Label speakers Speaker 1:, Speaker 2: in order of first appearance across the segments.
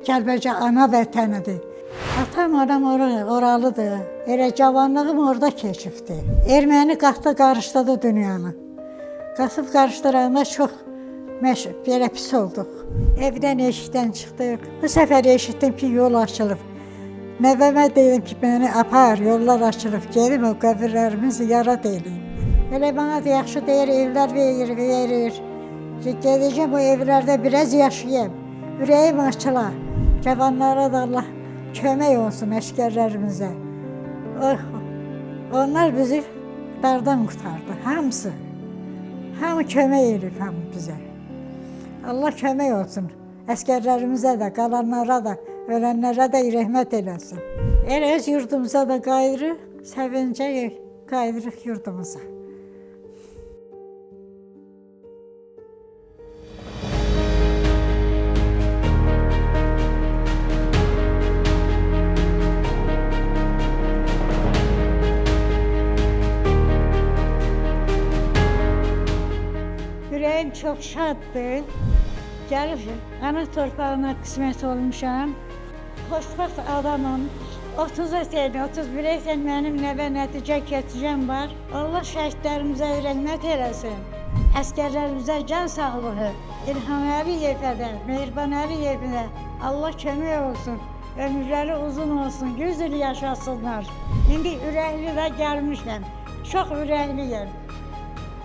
Speaker 1: Kəlbəcər ana vətənidir. Atam, anam oralıdır. Elə cavanlığım orada keçibdi. Erməni qatdı, qarışdırdı dünyanı. Qasıb qarışdıranda çox belə pis olduq. Evdən, eşikdən çıxdıq. Bu səfər eşitdim ki, yol açılıb. Nəvəmə dedim ki, məni apar, yollar açılıb, gedim o qəbirlərimizi yara deyileyim. Elə bana da yaxşı deyir, evlər verir. Gedəcəm o evlərdə biraz yaşayayım. Ürəyim açıla. Cavanlara da Allah kömək olsun əskərlərimizə. Onlar bizi dardan qurtardı, hamısı. Hamı kömək edib bizə. Allah kömək olsun. Əskərlərimizə də, qalanlara da, ölənlərə də rəhmət eləsin. Elə öz yurdumuza da qayıdırıq, səvincə qayıdırıq yurdumuza. Ürəyim çox şaddır. Gəlib ana torpağına qismət olmuşam. Xoşbəxt adamım. 30 sene, 31 sene mənim nəvə nəticə keçəcəm var. Allah şəhidlərimizə rəhmət eləsin. Əskərlərimizə can sağlığı, İlham Əliyevə də, Mehriban Əliyevə də Allah kömək olsun. Ömürləri uzun olsun, 100 il yaşasınlar. İndi ürəkli də gəlmişəm. Çox ürəkliyəm.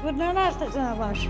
Speaker 1: Bundan artıq nə var?